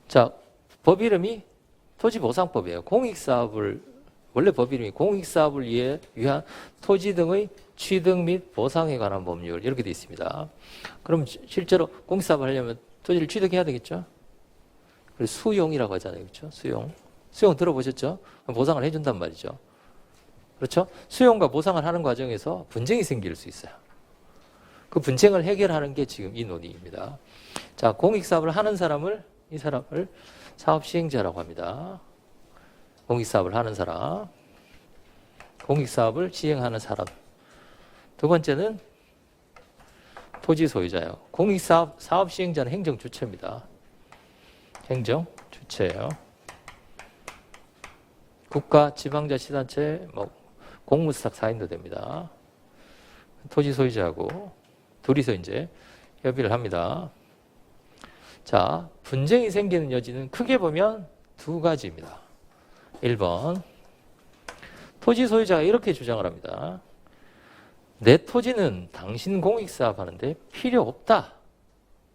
자, 법 이름이 토지보상법이에요. 원래 법 이름이 공익사업을 위한 토지 등의 취득 및 보상에 관한 법률 이렇게 되어 있습니다. 그럼 실제로 공익사업을 하려면 토지를 취득해야 되겠죠? 그래서 수용이라고 하잖아요. 그렇죠? 수용 들어보셨죠? 보상을 해준단 말이죠. 그렇죠? 수용과 보상을 하는 과정에서 분쟁이 생길 수 있어요. 그 분쟁을 해결하는 게 지금 이 논의입니다. 자, 공익사업을 하는 이 사람을 사업시행자라고 합니다. 공익사업을 하는 사람, 공익사업을 시행하는 사람. 두 번째는 토지 소유자예요. 공익사업 시행자는 행정주체입니다. 행정주체예요. 국가, 지방자치단체, 공무수탁 사인도 됩니다. 토지 소유자하고 둘이서 이제 협의를 합니다. 자, 분쟁이 생기는 여지는 크게 보면 두 가지입니다. 1번, 토지 소유자가 이렇게 주장을 합니다. 내 토지는 당신 공익사업 하는데 필요 없다.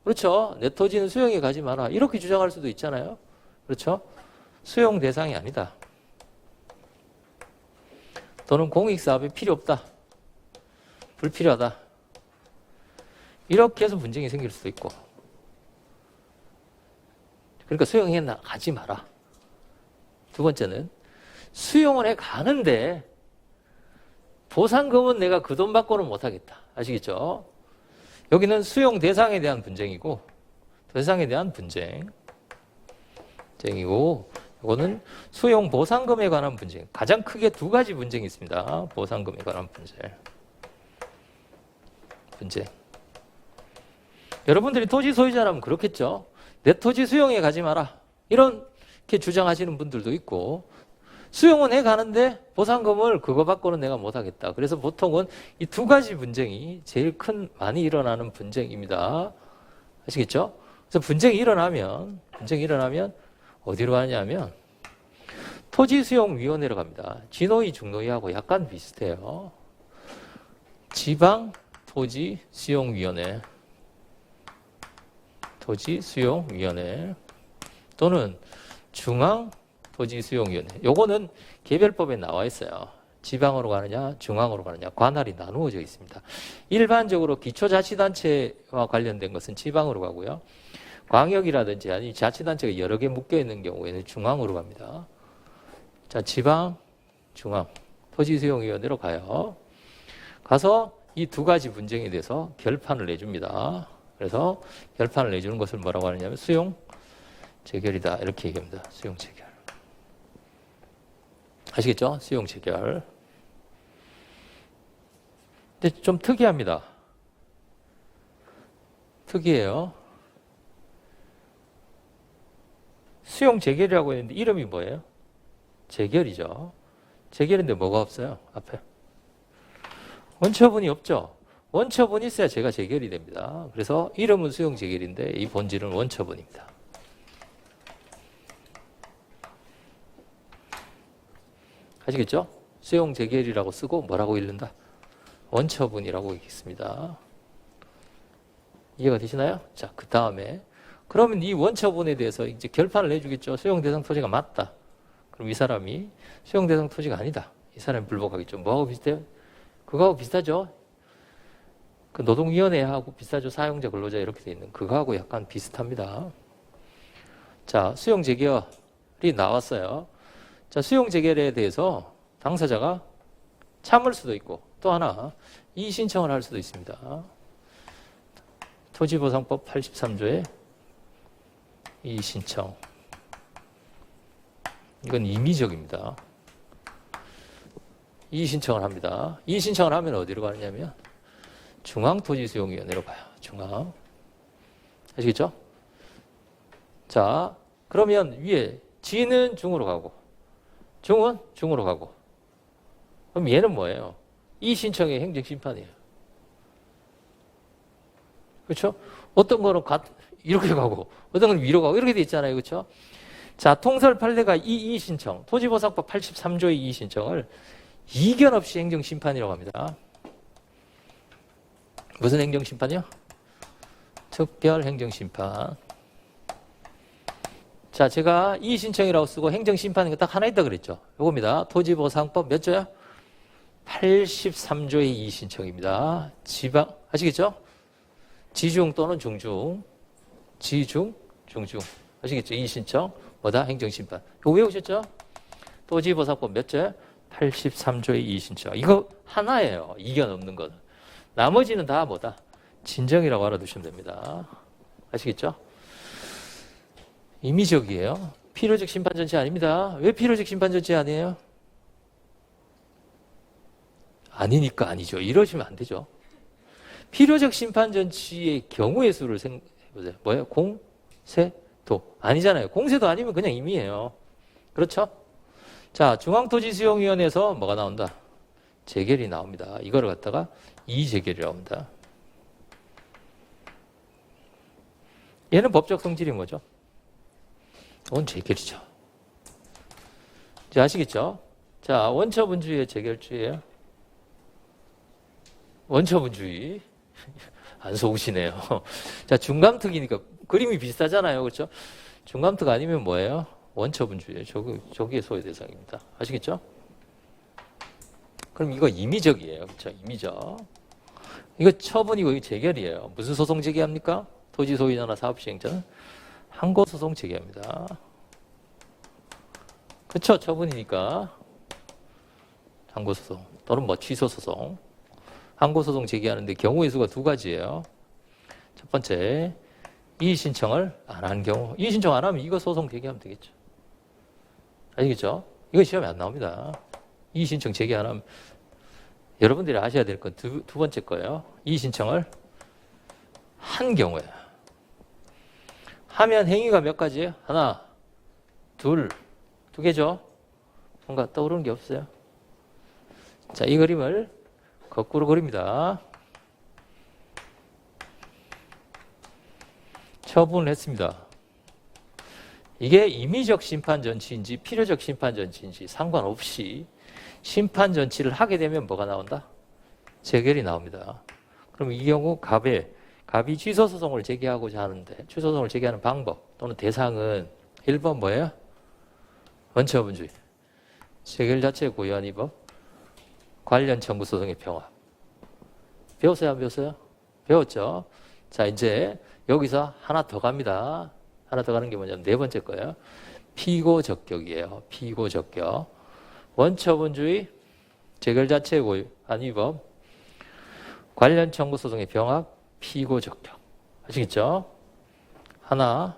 그렇죠? 내 토지는 수용에 가지 마라. 이렇게 주장할 수도 있잖아요. 그렇죠? 수용 대상이 아니다. 또는 공익사업에 필요 없다. 불필요하다. 이렇게 해서 분쟁이 생길 수도 있고. 그러니까 수용해 가지 마라. 두 번째는 수용을 해 가는데 보상금은 내가 그 돈 받고는 못하겠다. 아시겠죠? 여기는 수용 대상에 대한 분쟁이고 대상에 대한 분쟁이고 이거는 수용 보상금에 관한 분쟁. 가장 크게 두 가지 분쟁이 있습니다. 보상금에 관한 분쟁. 여러분들이 토지 소유자라면 그렇겠죠. 내 토지 수용해 가지 마라. 이렇게 주장하시는 분들도 있고 수용은 해 가는데 보상금을 그거 받고는 내가 못하겠다. 그래서 보통은 이 두 가지 분쟁이 제일 많이 일어나는 분쟁입니다. 아시겠죠? 그래서 분쟁이 일어나면 어디로 가냐면 토지수용위원회로 갑니다. 지노위, 중노위하고 약간 비슷해요. 지방토지수용위원회, 토지수용위원회 또는 중앙토지수용위원회. 요거는 개별법에 나와 있어요. 지방으로 가느냐 중앙으로 가느냐 관할이 나누어져 있습니다. 일반적으로 기초자치단체와 관련된 것은 지방으로 가고요. 광역이라든지 아니 자치단체가 여러 개 묶여 있는 경우에는 중앙으로 갑니다. 자, 지방, 중앙, 토지수용위원회로 가요. 가서 이 두 가지 분쟁에 대해서 결판을 내줍니다. 그래서 결판을 내주는 것을 뭐라고 하느냐면 수용 재결이다 이렇게 얘기합니다. 수용 재결. 아시겠죠? 수용 재결. 근데 좀 특이합니다. 특이해요. 수용 재결이라고 했는데 이름이 뭐예요? 재결이죠. 재결인데 뭐가 없어요? 앞에. 원처분이 없죠. 원처분이 있어야 제가 재결이 됩니다. 그래서 이름은 수용 재결인데 이 본질은 원처분입니다. 아시겠죠? 수용 재결이라고 쓰고 뭐라고 읽는다? 원처분이라고 읽습니다. 이해가 되시나요? 자, 그 다음에 그러면 이 원처분에 대해서 이제 결판을 내주겠죠. 수용 대상 토지가 맞다. 그럼 이 사람이 수용 대상 토지가 아니다. 이 사람이 불복하겠죠. 뭐하고 비슷해요? 그거하고 비슷하죠? 그 노동위원회하고 비슷하죠. 사용자, 근로자 이렇게 돼 있는 그거하고 약간 비슷합니다. 자, 수용 재결이 나왔어요. 자, 수용 재결에 대해서 당사자가 참을 수도 있고 또 하나 이의 신청을 할 수도 있습니다. 토지보상법 83조에 이의 신청. 이건 임의적입니다. 이의 신청을 합니다. 이의 신청을 하면 어디로 가느냐면 중앙토지수용위원회로 가요. 중앙. 아시겠죠? 자, 그러면 위에 지는 중으로 가고 중은 중으로 가고 그럼 얘는 뭐예요? 이의 신청의 행정심판이에요. 그렇죠? 어떤 거는 이렇게 가고 어떤 건 위로 가고 이렇게 돼 있잖아요. 그렇죠? 자, 통설 판례가 이의 신청, 토지보상법 83조의 이의 신청을 이견 없이 행정심판이라고 합니다. 무슨 행정심판이요? 특별 행정심판. 자, 제가 이의신청이라고 쓰고 행정심판이 딱 하나 있다 그랬죠. 요겁니다. 토지보상법 몇 조야? 83조의 이의신청입니다. 지방, 아시겠죠? 지중 또는 중중. 지중, 중중. 아시겠죠? 이의신청. 뭐다? 행정심판. 이거 외우셨죠? 토지보상법 몇 조야? 83조의 이의신청. 이거 하나예요. 이견 없는 거는. 나머지는 다 뭐다? 진정이라고 알아두시면 됩니다. 아시겠죠? 임의적이에요. 필요적 심판 전치 아닙니다. 왜 필요적 심판 전치 아니에요? 아니니까 아니죠. 이러시면 안 되죠. 필요적 심판 전치의 경우의 수를 생각해보세요. 뭐예요? 공세도. 아니잖아요. 공세도 아니면 그냥 임의예요. 그렇죠? 자, 중앙토지수용위원회에서 뭐가 나온다? 재결이 나옵니다. 이거를 갖다가 이의재결이라고 합니다. 얘는 법적 성질이 뭐죠? 이건 재결이죠. 이제 아시겠죠? 자, 원처분주의의 재결주의예요. 원처분주의. 안 속으시네요. 자, 중감특이니까 그림이 비슷하잖아요. 그렇죠? 중감특 아니면 뭐예요? 원처분주의예요. 저기에 소외 대상입니다. 아시겠죠? 그럼 이거 임의적이에요. 그렇죠? 임의적. 이거 처분이고 이거 재결이에요. 무슨 소송 제기합니까? 토지 소유자나 사업시행자는 항고소송 제기합니다. 그렇죠? 처분이니까 항고소송 또는 뭐 취소소송. 항고소송 제기하는데 경우의 수가 두 가지예요. 첫 번째, 이의신청을 안 한 경우. 이의신청 안 하면 이거 소송 제기하면 되겠죠. 아시겠죠? 이거 시험에 안 나옵니다. 이의신청 제기 안 하면 여러분들이 아셔야 될 건 두 번째 거예요. 이의신청을 한 경우에 하면 행위가 몇 가지예요? 하나, 두 개죠? 뭔가 떠오르는 게 없어요? 자, 이 그림을 거꾸로 그립니다. 처분을 했습니다. 이게 임의적 심판 전치인지 필요적 심판 전치인지 상관없이 심판 전치를 하게 되면 뭐가 나온다? 재결이 나옵니다. 그럼 이 경우 갑이 취소소송을 제기하고자 하는데 취소소송을 제기하는 방법 또는 대상은 1번 뭐예요? 원처분주의. 재결 자체의 고유한 위법. 관련 청구소송의 병합. 배웠어요? 안 배웠어요? 배웠죠? 자, 이제 여기서 하나 더 갑니다. 하나 더 가는 게 뭐냐면 네 번째 거예요. 피고적격이에요. 피고적격. 원처분주의, 재결 자체의 고유한 위법, 관련 청구소송의 병합, 피고적격. 아시겠죠? 하나,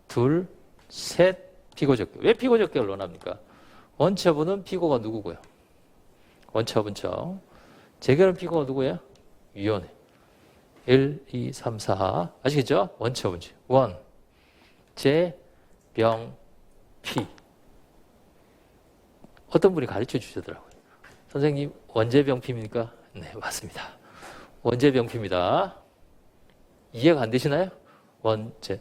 둘, 셋, 피고적격. 왜 피고적격을 논합니까? 원처분은 피고가 누구고요? 원처분청. 재결은 피고가 누구예요? 위원회. 1, 2, 3, 4. 아시겠죠? 원처분주. 원, 재, 병, 피. 어떤 분이 가르쳐 주시더라고요. 선생님, 원재병피입니까? 네, 맞습니다. 원재병피입니다. 이해가 안 되시나요?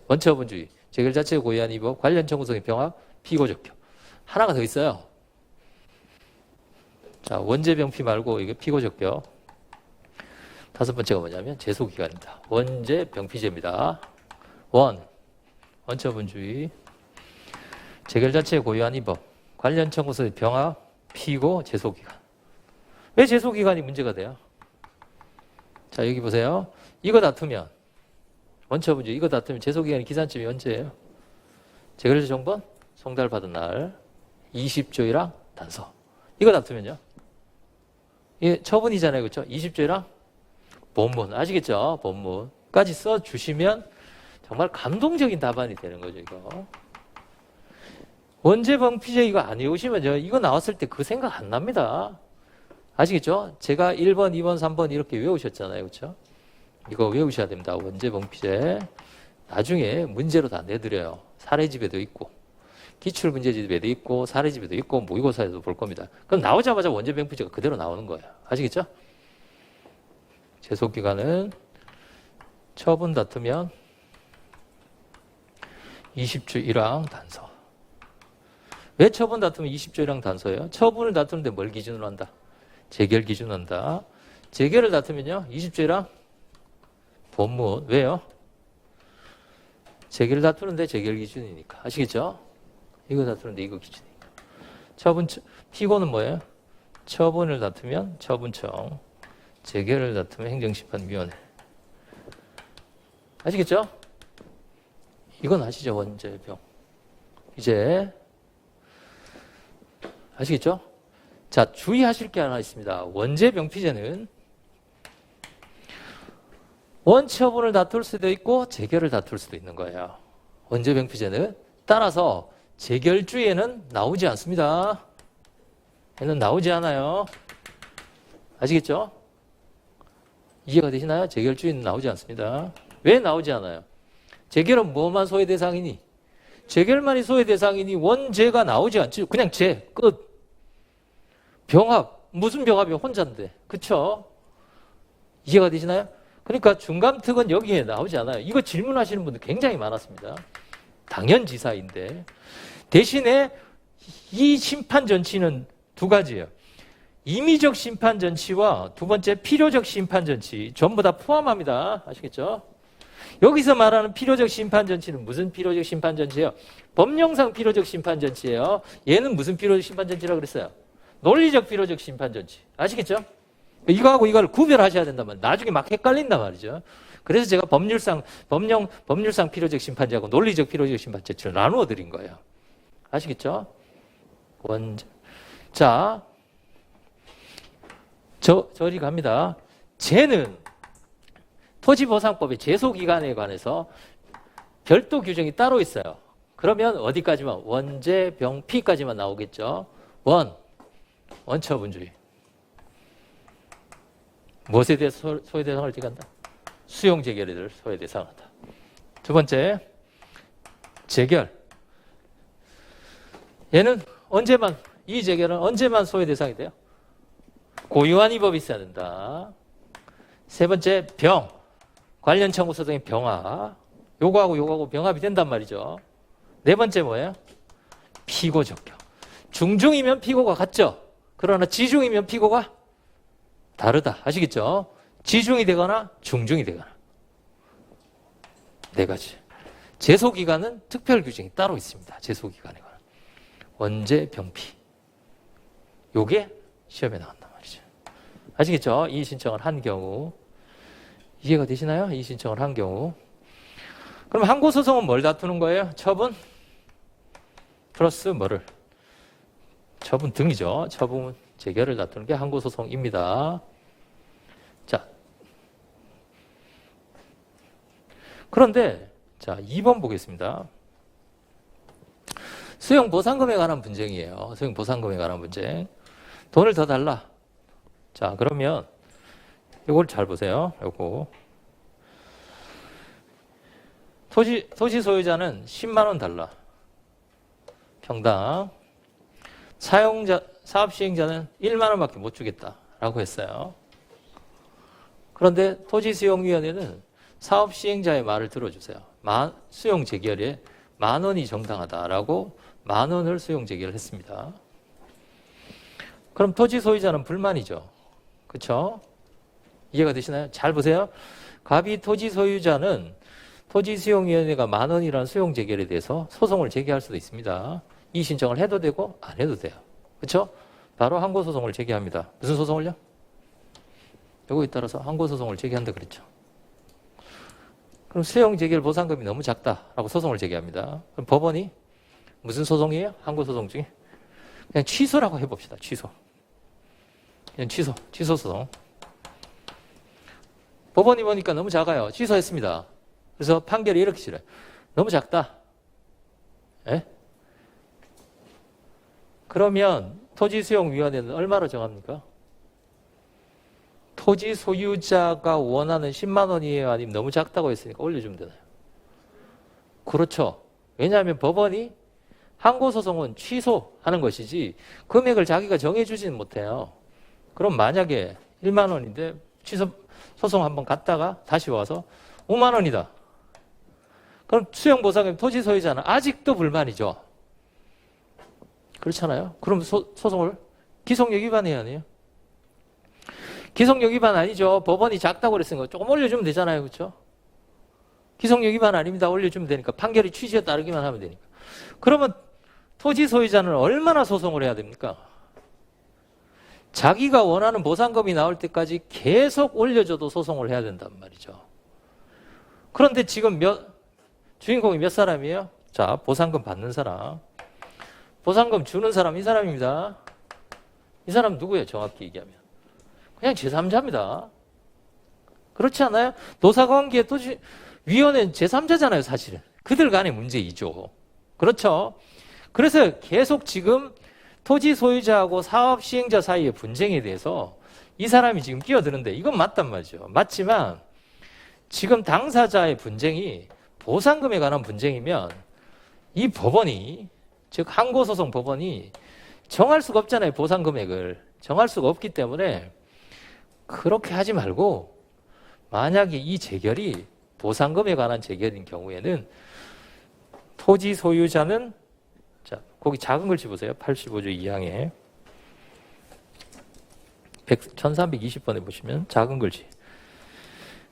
원처분주의, 재결 자체의 고유한 위법, 관련 청구소송의 병합, 피고적격. 하나가 더 있어요. 자, 원재병피 말고 이게 피고적격. 다섯 번째가 뭐냐면 제소기간입니다. 원재병피제입니다. 원처분주의, 재결 자체의 고유한 위법, 관련 청구소의 병합, 피고, 제소기간. 왜 제소기간이 문제가 돼요? 자, 여기 보세요. 이거 다투면 원처분주의, 이거 다투면 제소기간이 기산점이 언제예요? 재결자 정본 송달받은 날 20조이랑 단서. 이거 다투면요. 이게 처분이잖아요. 그렇죠? 20조이랑 본문. 아시겠죠? 본문까지 써주시면 정말 감동적인 답안이 되는 거죠. 이거. 원재병피제 이거 안 외우시면 이거 나왔을 때 그 생각 안 납니다. 아시겠죠? 제가 1번, 2번, 3번 이렇게 외우셨잖아요. 그렇죠? 이거 외우셔야 됩니다. 원재병피제. 나중에 문제로 다 내드려요. 사례집에도 있고 기출문제집에도 있고 사례집에도 있고 모의고사에도 볼 겁니다. 그럼 나오자마자 원재병피제가 그대로 나오는 거예요. 아시겠죠? 제소기간은 처분 다투면 20조 1항 단서. 왜 처분 다투면 20조 1항 단서예요? 처분을 다투는데 뭘 기준으로 한다? 재결 기준으로 한다. 재결을 다투면요 20조 1항 본문. 왜요? 재계를 다투는데 재결 기준이니까. 아시겠죠? 이거 다투는데 이거 기준이니까. 피고는 뭐예요? 처분을 다투면 처분청, 재결을 다투면 행정심판위원회. 아시겠죠? 이건 아시죠? 원죄병. 이제 아시겠죠? 자, 주의하실 게 하나 있습니다. 원죄병피제는 원처분을 다툴 수도 있고 재결을 다툴 수도 있는 거예요. 원죄병피제는. 따라서 재결주에는 나오지 않습니다. 얘는 나오지 않아요. 아시겠죠? 이해가 되시나요? 재결주에는 나오지 않습니다. 왜 나오지 않아요? 재결은 뭐만 소외 대상이니? 재결만이 소외 대상이니 원죄가 나오지 않죠. 그냥 죄, 끝. 병합, 무슨 병합이 혼자인데. 그쵸? 이해가 되시나요? 그러니까 중감특은 여기에 나오지 않아요. 이거 질문하시는 분들 굉장히 많았습니다. 당연지사인데. 대신에 이 심판 전치는 두 가지예요. 임의적 심판 전치와 두 번째 필요적 심판 전치 전부 다 포함합니다. 아시겠죠? 여기서 말하는 필요적 심판 전치는 무슨 필요적 심판 전치예요? 법령상 필요적 심판 전치예요. 얘는 무슨 필요적 심판 전치라고 그랬어요? 논리적 필요적 심판 전치. 아시겠죠? 이거하고 이걸 구별하셔야 된다면 나중에 막 헷갈린단 말이죠. 그래서 제가 법률상 필요적 심판제하고 논리적 필요적 심판제를 나누어 드린 거예요. 아시겠죠? 자, 저리 갑니다. 쟤는 토지보상법의 제소기간에 관해서 별도 규정이 따로 있어요. 그러면 어디까지만? 원죄, 병, 피까지만 나오겠죠. 원처분주의. 무엇에 대해서 소외 대상을 지간다? 수용 재결을 소외 대상하다. 두 번째, 재결. 얘는 언제만, 이 재결은 언제만 소외 대상이 돼요? 고유한 위법이 있어야 된다. 세 번째, 병. 관련 청구 소송의 병합. 요거하고 병합이 된단 말이죠. 네 번째 뭐예요? 피고 적격. 중중이면 피고가 같죠? 그러나 지중이면 피고가 다르다. 아시겠죠? 지중이 되거나 중중이 되거나. 네 가지. 제소기간은 특별 규정이 따로 있습니다. 제소기간에 관한. 원죄, 병피. 요게 시험에 나온단 말이죠. 아시겠죠? 이 신청을 한 경우. 이해가 되시나요? 이 신청을 한 경우. 그럼 항고소송은 뭘 다투는 거예요? 처분 플러스 뭐를? 처분 등이죠. 처분 재결을 다투는 게 항고소송입니다. 자, 그런데 자 2번 보겠습니다. 수용보상금에 관한 분쟁이에요. 수용보상금에 관한 분쟁. 돈을 더 달라. 자, 그러면 이걸 잘 보세요. 요거. 토지 소유자는 10만 원 달라. 평당. 사업 시행자는 1만 원밖에 못 주겠다라고 했어요. 그런데 토지수용위원회는 사업 시행자의 말을 들어주세요. 수용 재결에 10,000원이 정당하다라고 10,000원을 수용 재결을 했습니다. 그럼 토지 소유자는 불만이죠. 그렇죠? 이해가 되시나요? 잘 보세요. 갑이 토지 소유자는 토지수용위원회가 10,000원이라는 수용 재결에 대해서 소송을 제기할 수도 있습니다. 이 신청을 해도 되고 안 해도 돼요. 그렇죠? 바로 항고소송을 제기합니다. 무슨 소송을요? 요거에 따라서 항고소송을 제기한다 그랬죠. 그럼 수용 재결 보상금이 너무 작다라고 소송을 제기합니다. 그럼 법원이 무슨 소송이에요? 항고소송 중에? 그냥 취소라고 해봅시다. 취소. 그냥 취소 소송. 법원이 보니까 너무 작아요. 취소했습니다. 그래서 판결이 이렇게 실어요. 너무 작다. 예? 그러면 토지수용위원회는 얼마로 정합니까? 토지 소유자가 원하는 10만 원이에요? 아니면 너무 작다고 했으니까 올려주면 되나요? 그렇죠. 왜냐하면 법원이 항고소송은 취소하는 것이지 금액을 자기가 정해주지는 못해요. 그럼 만약에 1만 원인데 취소 소송 한번 갔다가 다시 와서 5만 원이다. 그럼 수용보상금 토지 소유자는 아직도 불만이죠. 그렇잖아요. 그럼 소송을 기속력 위반해야 하네요. 기속력 위반 아니죠. 법원이 작다고 그랬으니까 조금 올려주면 되잖아요. 그렇죠? 기속력 위반 아닙니다. 올려주면 되니까. 판결의 취지에 따르기만 하면 되니까. 그러면 토지 소유자는 얼마나 소송을 해야 됩니까? 자기가 원하는 보상금이 나올 때까지 계속 올려줘도 소송을 해야 된단 말이죠. 그런데 지금 주인공이 몇 사람이에요? 자, 보상금 받는 사람. 보상금 주는 사람 이 사람입니다. 이 사람 누구예요? 정확히 얘기하면. 그냥 제3자입니다. 그렇지 않아요? 노사관계 토지위원회는 제3자잖아요, 사실은. 그들 간의 문제이죠. 그렇죠? 그래서 계속 지금 토지 소유자하고 사업 시행자 사이의 분쟁에 대해서 이 사람이 지금 끼어드는데 이건 맞단 말이죠. 맞지만 지금 당사자의 분쟁이 보상금에 관한 분쟁이면 이 법원이, 즉 항고소송 법원이 정할 수가 없잖아요. 보상 금액을 정할 수가 없기 때문에 그렇게 하지 말고, 만약에 이 재결이 보상금에 관한 재결인 경우에는 토지 소유자는, 자, 거기 작은 글씨 보세요. 85조 2항에 1320번에 보시면 작은 글씨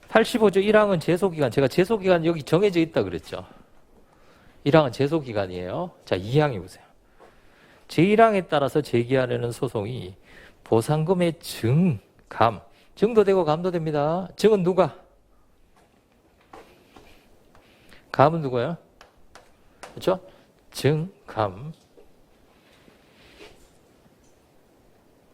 85조 1항은 제소기간, 제가 제소기간 여기 정해져 있다 그랬죠. 1항은 제소기간이에요. 자, 2항이 보세요. 제1항에 따라서 제기하려는 소송이 보상금의 증감, 증도 되고 감도 됩니다. 증은 누가? 감은 누구예요? 그렇죠? 증감.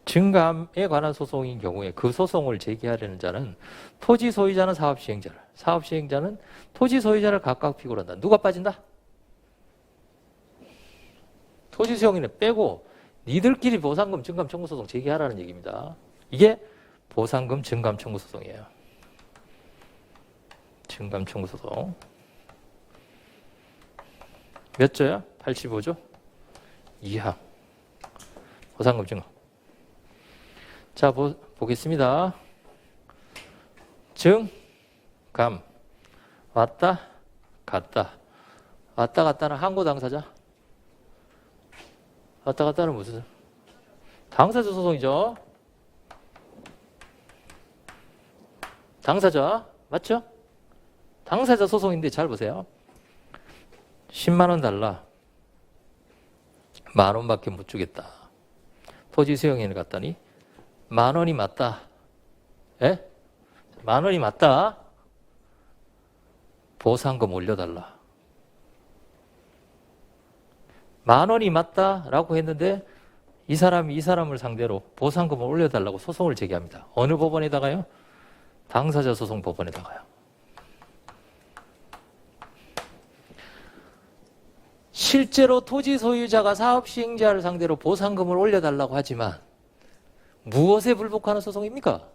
증감에 관한 소송인 경우에 그 소송을 제기하려는 자는 토지 소유자는 사업 시행자를, 사업 시행자는 토지 소유자를 각각 피고한다. 누가 빠진다? 토지 수용인을 빼고 니들끼리 보상금 증감 청구 소송 제기하라는 얘기입니다. 이게 보상금 증감 청구 소송이에요. 증감 청구 소송. 몇 조야? 85조 2항. 보상금 증감. 자, 보겠습니다. 증감. 왔다 갔다. 왔다 갔다는 항고 당사자. 왔다 갔다는 무슨? 당사자 소송이죠. 당사자. 맞죠? 당사자 소송인데 잘 보세요. 10만 원 달라. 10,000원밖에 못 주겠다. 토지 수용인을 갔더니 10,000원이 맞다. 예? 10,000원이 맞다. 보상금 올려달라. 10,000원이 맞다라고 했는데 이 사람이 이 사람을 상대로 보상금을 올려달라고 소송을 제기합니다. 어느 법원에다가요? 당사자 소송 법원에다가요. 실제로 토지 소유자가 사업 시행자를 상대로 보상금을 올려달라고 하지만 무엇에 불복하는 소송입니까?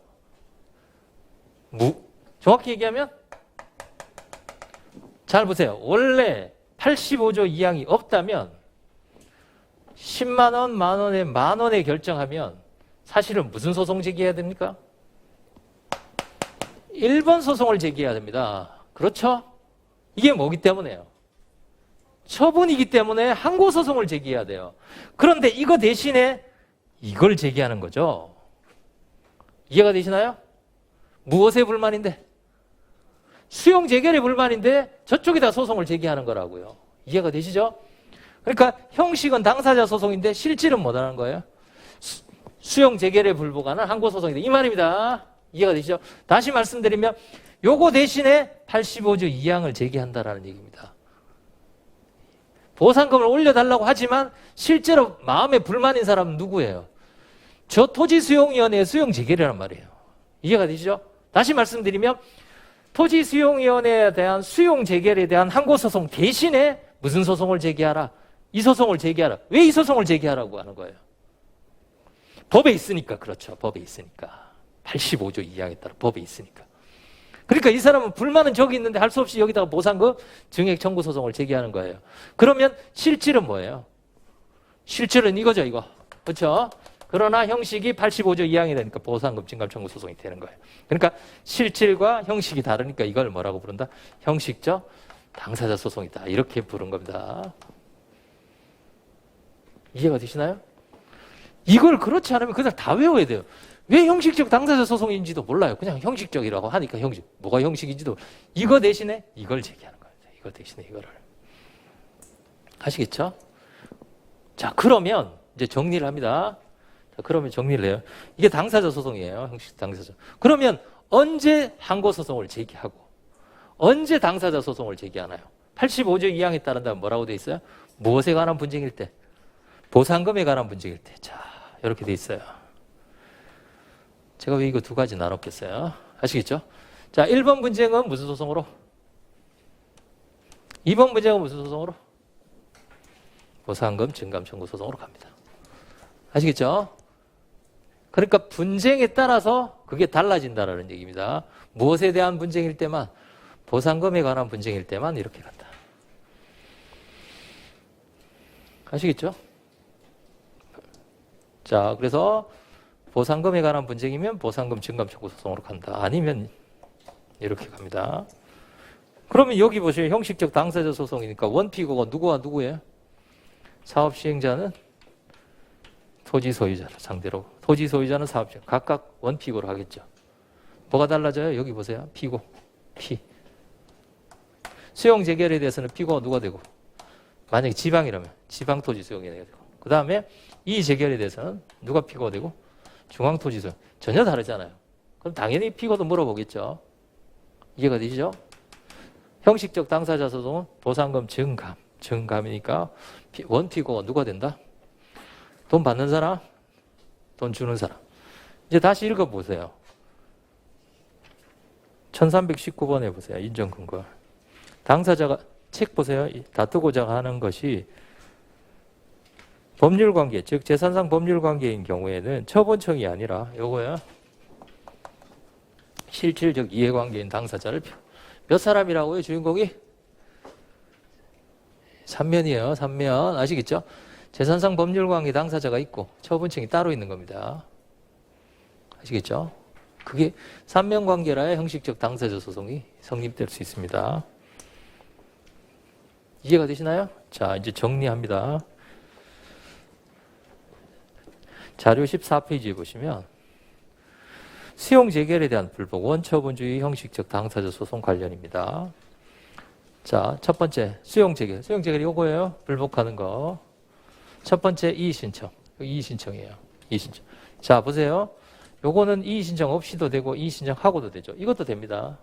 정확히 얘기하면 잘 보세요. 원래 85조 2항이 없다면 10만 원, 10,000원에 10,000원에 결정하면 사실은 무슨 소송 제기해야 됩니까? 1번 소송을 제기해야 됩니다. 그렇죠? 이게 뭐기 때문에요? 처분이기 때문에 항고소송을 제기해야 돼요. 그런데 이거 대신에 이걸 제기하는 거죠. 이해가 되시나요? 무엇의 불만인데? 수용 재결의 불만인데 저쪽에다 소송을 제기하는 거라고요. 이해가 되시죠? 그러니까 형식은 당사자 소송인데 실질은 뭐라는 거예요? 수용 재결에 불복하는 항고소송이다. 이 말입니다. 이해가 되시죠? 다시 말씀드리면 요거 대신에 85조 2항을 제기한다라는 얘기입니다. 보상금을 올려달라고 하지만 실제로 마음에 불만인 사람은 누구예요? 저 토지수용위원회의 수용 재결이란 말이에요. 이해가 되시죠? 다시 말씀드리면 토지수용위원회에 대한 수용 재결에 대한 항고소송 대신에 무슨 소송을 제기하라? 이 소송을 제기하라. 왜 이 소송을 제기하라고 하는 거예요? 법에 있으니까. 그렇죠. 법에 있으니까. 85조 2항에 따라 법에 있으니까. 그러니까 이 사람은 불만은 저기 있는데 할 수 없이 여기다가 보상금 증액 청구 소송을 제기하는 거예요. 그러면 실질은 뭐예요? 실질은 이거죠, 이거. 그렇죠? 그러나 형식이 85조 2항이 되니까 보상금 증감 청구 소송이 되는 거예요. 그러니까 실질과 형식이 다르니까 이걸 뭐라고 부른다? 형식적 당사자 소송이다. 이렇게 부른 겁니다. 이해가 되시나요? 이걸 그렇지 않으면 그냥 다 외워야 돼요. 왜 형식적 당사자 소송인지도 몰라요. 그냥 형식적이라고 하니까 형식. 뭐가 형식인지도. 이거 대신에 이걸 제기하는 겁니다. 이거 대신에 이거를. 아시겠죠? 자, 그러면 이제 정리를 합니다. 자, 그러면 정리를 해요. 이게 당사자 소송이에요. 형식 당사자. 그러면 언제 항고 소송을 제기하고 언제 당사자 소송을 제기하나요? 85조 2항에 따른다면 뭐라고 돼 있어요? 무엇에 관한 분쟁일 때? 보상금에 관한 분쟁일 때. 자, 이렇게 돼 있어요. 제가 왜 이거 두 가지 나눴겠어요? 아시겠죠? 자, 1번 분쟁은 무슨 소송으로? 2번 분쟁은 무슨 소송으로? 보상금 증감 청구 소송으로 갑니다. 아시겠죠? 그러니까 분쟁에 따라서 그게 달라진다는 얘기입니다. 무엇에 대한 분쟁일 때만, 보상금에 관한 분쟁일 때만 이렇게 간다. 아시겠죠? 자, 그래서 보상금에 관한 분쟁이면 보상금 증감 청구 소송으로 간다. 아니면 이렇게 갑니다. 그러면 여기 보시면 형식적 당사자 소송이니까 원피고가 누구와 누구예요? 사업 시행자는 토지 소유자를 상대로, 토지 소유자는 사업자, 각각 원피고로 하겠죠. 뭐가 달라져요? 여기 보세요. 피고, 피. 수용 재결에 대해서는 피고가 누가 되고, 만약에 지방이라면 지방 토지 수용이 되고, 그 다음에 이 재결에 대해서는 누가 피고가 되고, 중앙 토지 수용. 전혀 다르잖아요. 그럼 당연히 피고도 물어보겠죠. 이해가 되시죠? 형식적 당사자 소송은 보상금 증감, 증감이니까 원피고가 누가 된다? 돈 받는 사람, 돈 주는 사람. 이제 다시 읽어보세요. 1319번에 보세요. 인정근거. 당사자가, 책 보세요. 다투고자 하는 것이 법률관계, 즉 재산상 법률관계인 경우에는 처분청이 아니라 요거야. 실질적 이해관계인 당사자를 몇 사람이라고요? 주인공이? 3면이에요. 3면. 아시겠죠? 재산상 법률관계 당사자가 있고 처분청이 따로 있는 겁니다. 아시겠죠? 그게 3면 관계라야 형식적 당사자 소송이 성립될 수 있습니다. 이해가 되시나요? 자, 이제 정리합니다. 자료 14페이지에 보시면 수용 재결에 대한 불복, 원처분주의 형식적 당사자 소송 관련입니다. 자, 첫 번째 수용 재결. 수용 재결이 요거예요. 불복하는 거. 첫 번째 이의신청. 이의신청이에요. 이의신청. 자, 보세요. 요거는 이의신청 없이도 되고 이의신청하고도 되죠. 이것도 됩니다.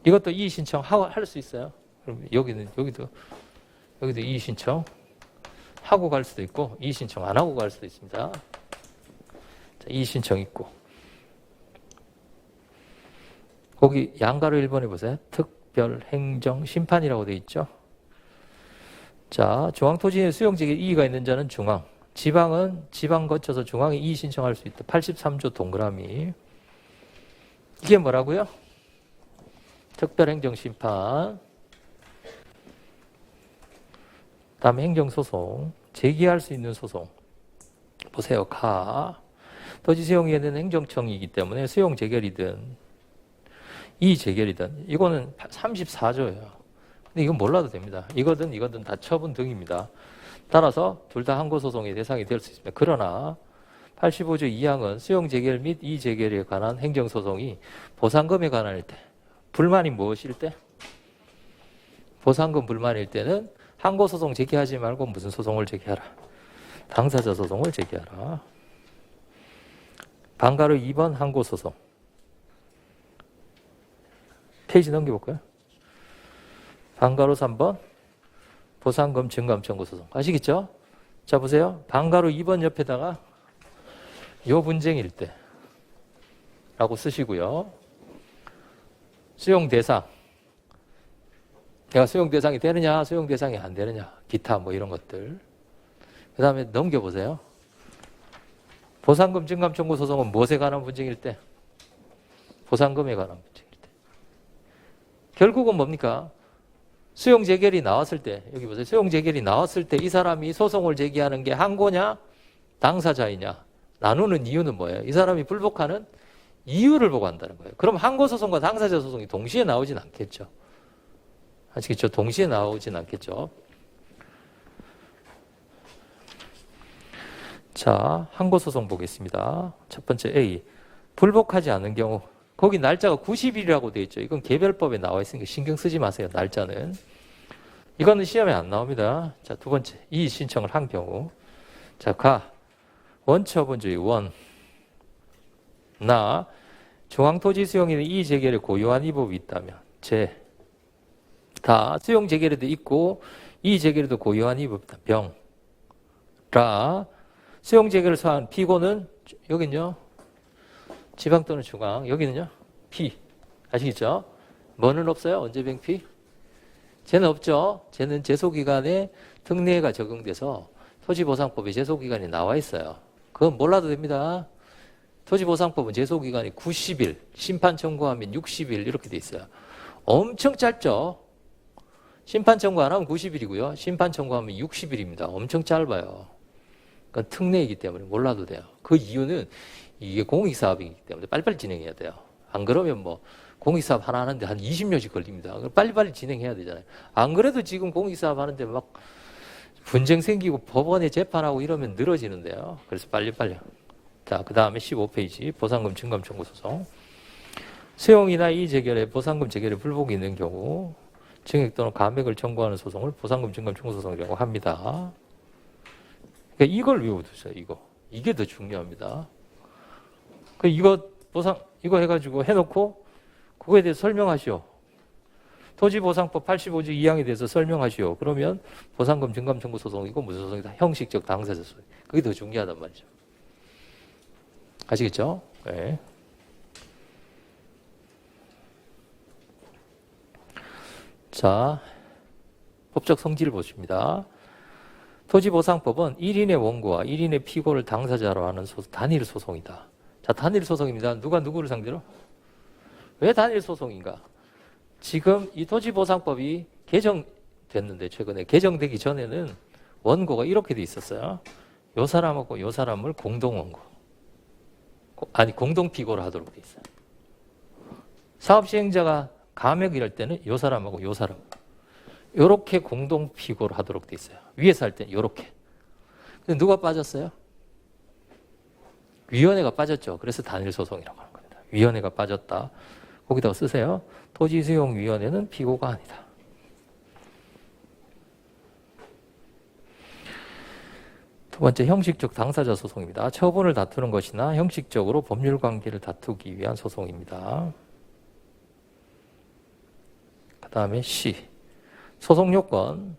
이것도 이의신청 할 수 있어요. 그럼 여기도 이의신청 하고 갈 수도 있고 이의신청 안 하고 갈 수도 있습니다. 자, 이의신청 있고 거기 양가로 1번에 보세요. 특별행정심판이라고 되어 있죠. 자, 중앙토지의 수용지에 이의가 있는 자는 중앙, 지방은 지방 거쳐서 중앙에 이의 신청할 수 있다. 83조 동그라미. 이게 뭐라고요? 특별행정심판. 다음에 행정소송. 제기할 수 있는 소송. 보세요. 토지 수용에는 행정청이기 때문에 수용 재결이든 이의 재결이든 이거는 34조예요. 근데 이건 몰라도 됩니다. 이거든 다 처분 등입니다. 따라서 둘 다 항고소송의 대상이 될 수 있습니다. 그러나 85조 2항은 수용 재결 및 이의 재결에 관한 행정소송이 보상금에 관할 때, 불만이 무엇일 때? 보상금 불만일 때는 항고소송 제기하지 말고 무슨 소송을 제기하라? 당사자 소송을 제기하라. 방가로 2번 항고소송. 페이지 넘겨볼까요? 방가로 3번 보상금 증감 청구 소송. 아시겠죠? 자, 보세요. 방가로 2번 옆에다가 요 분쟁일 때 라고 쓰시고요. 수용 대상. 내가 수용 대상이 되느냐, 수용 대상이 안 되느냐, 기타 뭐 이런 것들. 그 다음에 넘겨보세요. 보상금 증감 청구 소송은 무엇에 관한 분쟁일 때? 보상금에 관한 분쟁일 때. 결국은 뭡니까? 수용 재결이 나왔을 때, 여기 보세요. 수용 재결이 나왔을 때 이 사람이 소송을 제기하는 게 항고냐, 당사자이냐, 나누는 이유는 뭐예요? 이 사람이 불복하는 이유를 보고 한다는 거예요. 그럼 항고 소송과 당사자 소송이 동시에 나오진 않겠죠. 아시겠죠? 동시에 나오진 않겠죠. 자, 항고소송 보겠습니다. 첫 번째 A. 불복하지 않은 경우. 거기 날짜가 90일이라고 되어 있죠. 이건 개별법에 나와 있으니까 신경 쓰지 마세요. 날짜는. 이거는 시험에 안 나옵니다. 자, 두 번째. 이의 신청을 한 경우. 자, 가. 원처분주의 원. 나. 중앙토지 수용인의 이의 재결에 고유한 위법이 있다면. 제. 다. 수용 재결에도 있고 이의 재결에도 고유한 위법이 있다. 병. 라. 수용 재결을 사한 피고는 여긴요. 지방 또는 중앙. 여기는요. 피. 아시겠죠? 뭐는 없어요? 언제병피? 쟤는 없죠. 쟤는 제소기간에 특례가 적용돼서 토지보상법에 제소기간이 나와 있어요. 그건 몰라도 됩니다. 토지보상법은 제소기간이 90일, 심판 청구하면 60일 이렇게 돼 있어요. 엄청 짧죠. 심판 청구 안 하면 90일이고요. 심판 청구하면 60일입니다. 엄청 짧아요. 그건 특례이기 때문에 몰라도 돼요. 그 이유는 이게 공익사업이기 때문에 빨리빨리 진행해야 돼요. 안 그러면 뭐 공익사업 하나 하는데 한 20년씩 걸립니다. 빨리빨리 진행해야 되잖아요. 안 그래도 지금 공익사업 하는데 막 분쟁 생기고 법원에 재판하고 이러면 늘어지는데요. 그래서 빨리빨리. 자, 그 다음에 15페이지 보상금 증감 청구 소송. 수용이나 이의 재결에 보상금 재결에 불복이 있는 경우 증액 또는 감액을 청구하는 소송을 보상금 증감 청구 소송이라고 합니다. 그러니까 이걸 외워두세요. 이게 더 중요합니다. 이거 해가지고 해놓고 그거에 대해서 설명하시오. 토지보상법 85조 2항에 대해서 설명하시오. 그러면 보상금 증감 청구 소송이고 무슨 소송이다? 형식적 당사자 소송. 그게 더 중요하단 말이죠. 아시겠죠? 네. 자, 법적 성질을 보십니다. 토지보상법은 1인의 원고와 1인의 피고를 당사자로 하는 단일 소송이다. 자, 단일 소송입니다. 누가 누구를 상대로? 왜 단일 소송인가? 지금 이 토지보상법이 개정됐는데 최근에 개정되기 전에는 원고가 이렇게 돼 있었어요. 요 사람하고 요 사람을 공동원고. 아니, 공동피고를 하도록 돼 있어요. 사업시행자가 감액 이럴 때는 요 사람하고 요 사람. 요렇게 공동피고를 하도록 돼 있어요. 위에서 할 때는 요렇게. 근데 누가 빠졌어요? 위원회가 빠졌죠. 그래서 단일소송이라고 하는 겁니다. 위원회가 빠졌다. 거기다가 쓰세요. 토지수용위원회는 피고가 아니다. 두 번째, 형식적 당사자 소송입니다. 처분을 다투는 것이나 형식적으로 법률관계를 다투기 위한 소송입니다. 그 다음에 C. 소송요건.